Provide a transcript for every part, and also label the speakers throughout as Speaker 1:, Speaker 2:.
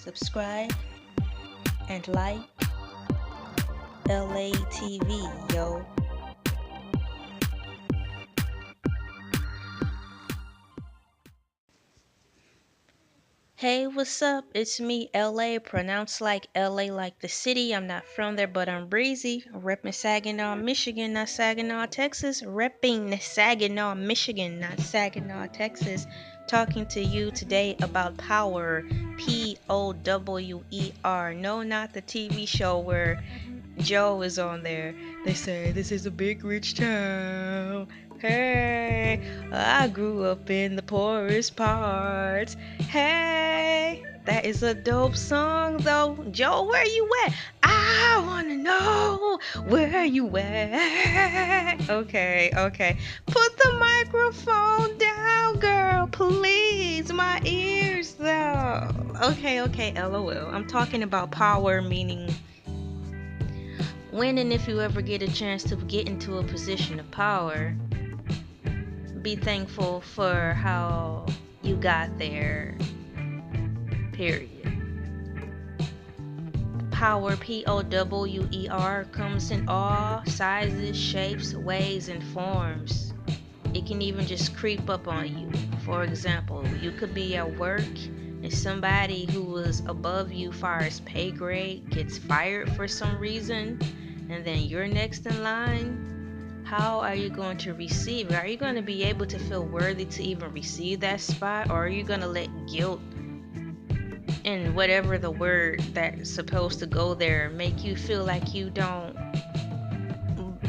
Speaker 1: subscribe, and like LA TV, yo. Hey, what's up? It's me, LA, pronounced like LA like the city. I'm not from there, but I'm breezy. Reppin' Saginaw, Michigan, not Saginaw, Texas. Repping Saginaw, Michigan, not Saginaw, Texas. Talking to you today about power. Power. No, not the TV show where Joe is on there. They say this is a big rich town. Hey, I grew up in the poorest parts. Hey, that is a dope song though. Joe, where you at? I wanna know where you at. Okay. Put the microphone down, girl, please. My ears though. Okay, LOL. I'm talking about power, meaning when and if you ever get a chance to get into a position of power, be thankful for how you got there. Period. Power, Power, comes in all sizes, shapes, ways, and forms. It can even just creep up on you. For example, you could be at work and somebody who was above you far as pay grade gets fired for some reason, and then you're next in line. How are you going to receive it? Are you going to be able to feel worthy to even receive that spot, or are you going to let guilt and whatever the word that's supposed to go there make you feel like you don't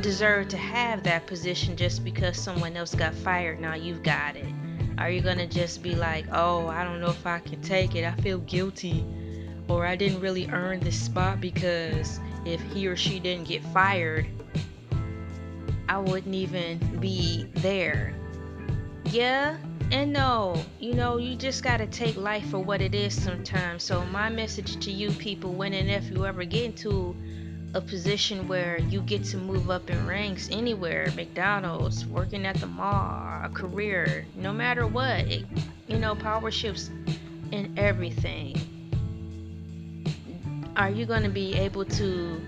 Speaker 1: deserve to have that position just because someone else got fired? Now you've got it. Are you going to just be like, oh, I don't know if I can take it, I feel guilty, or I didn't really earn this spot because if he or she didn't get fired, I wouldn't even be there? Yeah and no. You just gotta take life for what it is sometimes. So my message to you people, when and if you ever get into a position where you get to move up in ranks anywhere, McDonald's, working at the mall, a career, no matter what, power shifts in everything. Are you gonna be able to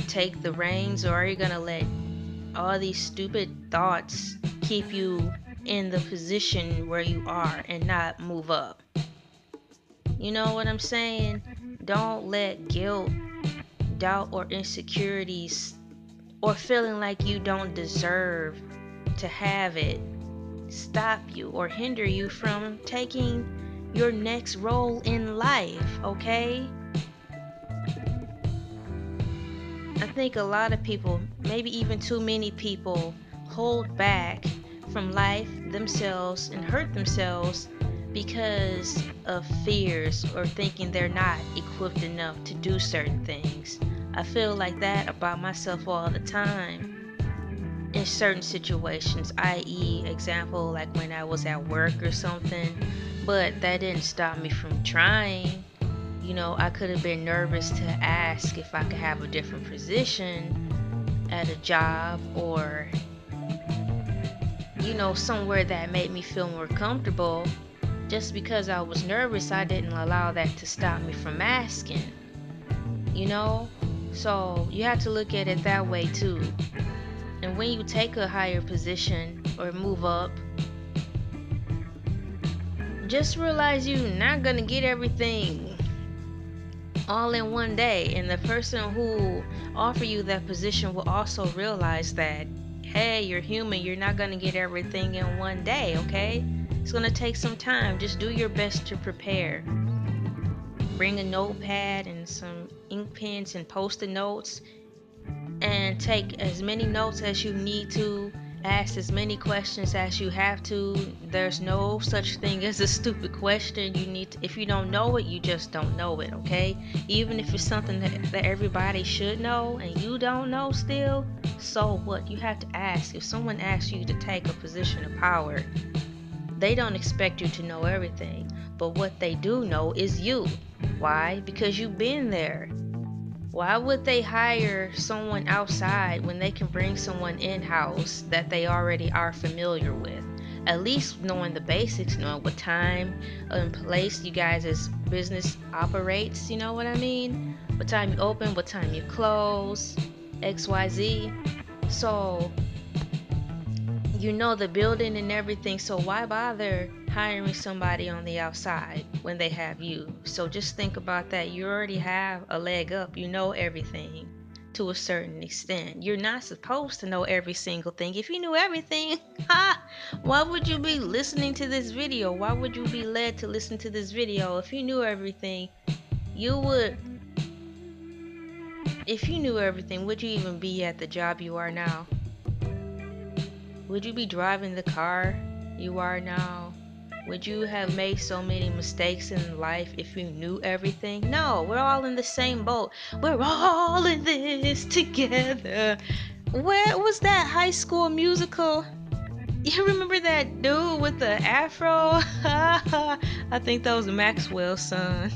Speaker 1: take the reins, or are you gonna let all these stupid thoughts keep you in the position where you are and not move up? You know what I'm saying? Don't let guilt, doubt, or insecurities, or feeling like you don't deserve to have it, stop you or hinder you from taking your next role in life, okay? I think a lot of people, maybe even too many people, hold back from life, themselves, and hurt themselves because of fears or thinking they're not equipped enough to do certain things. I feel like that about myself all the time in certain situations, i.e., example, like when I was at work or something, but that didn't stop me from trying. I could have been nervous to ask if I could have a different position at a job, or, somewhere that made me feel more comfortable. Just because I was nervous, I didn't allow that to stop me from asking, you know? So you have to look at it that way too. And when you take a higher position or move up, just realize you're not gonna get everything all in one day, and the person who offer you that position will also realize that, hey, you're human, you're not going to get everything in one day, okay? It's going to take some time. Just do your best to prepare. Bring a notepad and some ink pens and post-it notes, and take as many notes as you need to. Ask as many questions as you have to. There's no such thing as a stupid question. If you don't know it, you just don't know it, okay? Even if it's something that everybody should know and you don't know still, so what? You have to ask. If someone asks you to take a position of power, they don't expect you to know everything, but what they do know is you. Why? Because you've been there. Why would they hire someone outside when they can bring someone in-house that they already are familiar with? At least knowing the basics, knowing what time and place you guys' business operates, you know what I mean? What time you open, what time you close, XYZ. So you know the building and everything, so why bother hiring somebody on the outside when they have you? So just think about that. You already have a leg up. You know everything to a certain extent. You're not supposed to know every single thing. If you knew everything, why would you be listening to this video? Why would you be led to listen to this video? If you knew everything, you would. If you knew everything, would you even be at the job you are now? Would you be driving the car you are now? Would you have made so many mistakes in life if you knew everything? No, we're all in the same boat. We're all in this together. Where was that High School Musical? You remember that dude with the afro? I think that was Maxwell's son.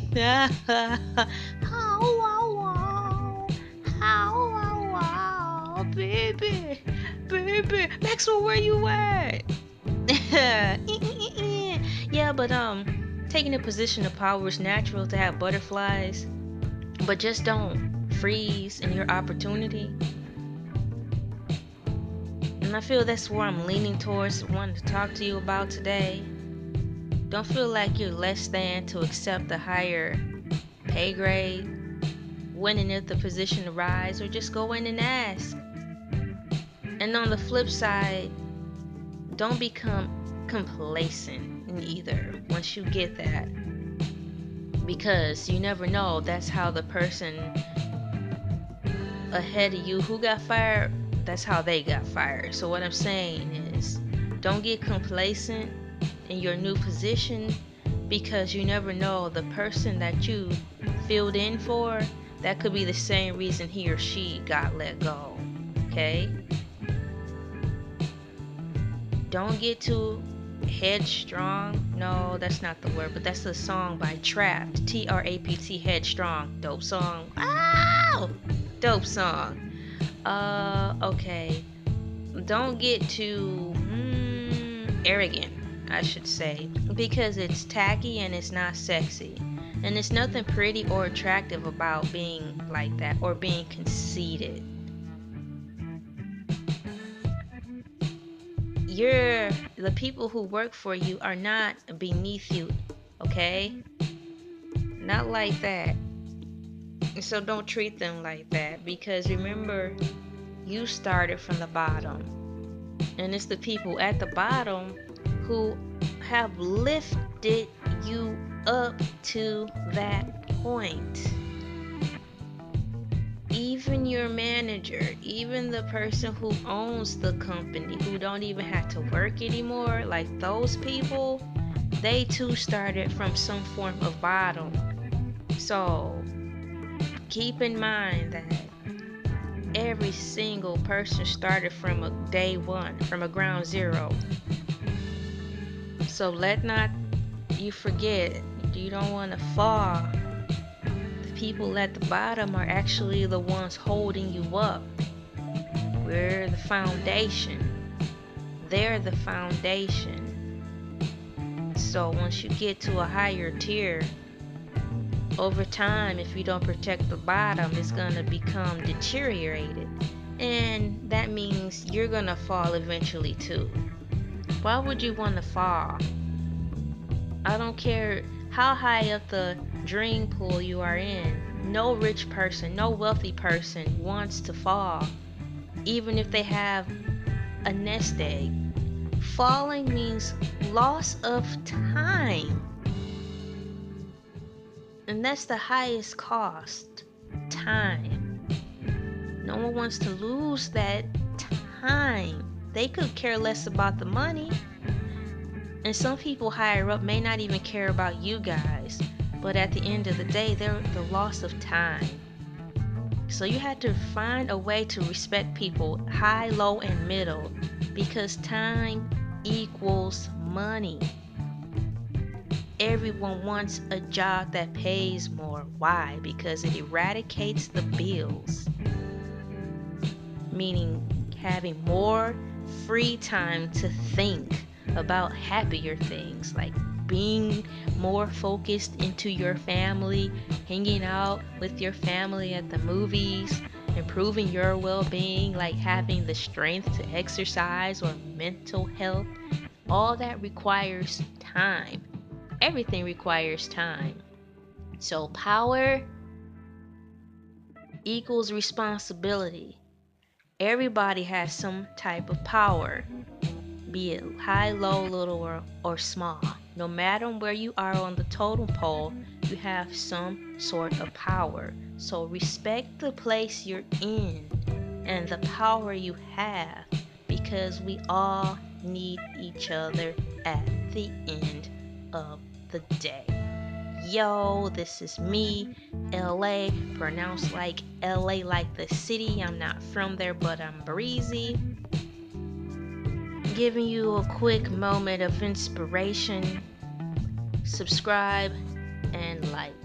Speaker 1: Baby, baby, Maxwell, where you at? Yeah, but taking a position of power is natural to have butterflies, but just don't freeze in your opportunity. And I feel that's where I'm leaning towards, wanting to talk to you about today. Don't feel like you're less than to accept a higher pay grade, when and if the position arises, or just go in and ask. And on the flip side, don't become complacent either once you get that, because you never know, that's how the person ahead of you who got fired, that's how they got fired. So what I'm saying is, don't get complacent in your new position, because you never know, the person that you filled in for, that could be the same reason he or she got let go. Okay? Don't get too headstrong. No, that's not the word, but that's a song by Trapt. Trapt, Headstrong. Dope song. Ow! Dope song. Okay. Don't get too arrogant, I should say, because it's tacky and it's not sexy. And there's nothing pretty or attractive about being like that or being conceited. The people who work for you are not beneath you, okay? Not like that. So don't treat them like that, because remember, you started from the bottom. And it's the people at the bottom who have lifted you up to that point. Even your manager, even the person who owns the company, who don't even have to work anymore, like those people, they too started from some form of bottom. So keep in mind that every single person started from a day one, from a ground zero. So let not you forget, you don't want to fall. People at the bottom are actually the ones holding you up. We're the foundation. They're the foundation. So once you get to a higher tier, over time, if you don't protect the bottom, it's going to become deteriorated. And that means you're going to fall eventually too. Why would you want to fall? I don't care how high up the dream pool you are in. No rich person, no wealthy person wants to fall, even if they have a nest egg. Falling means loss of time. And that's the highest cost, time. No one wants to lose that time. They could care less about the money. And some people higher up may not even care about you guys. But at the end of the day, they're the loss of time. So you have to find a way to respect people, high, low, and middle, because time equals money. Everyone wants a job that pays more. Why? Because it eradicates the bills. Meaning having more free time to think about happier things, like being more focused into your family, hanging out with your family at the movies, improving your well being, like having the strength to exercise or mental health, all that requires time. Everything requires time. So, power equals responsibility. Everybody has some type of power, be it high, low, little, or small. No matter where you are on the totem pole, you have some sort of power. So respect the place you're in and the power you have, because we all need each other at the end of the day. Yo, this is me, Elay, pronounced like LA, like the city. I'm not from there, but I'm breezy. Giving you a quick moment of inspiration. Subscribe and like.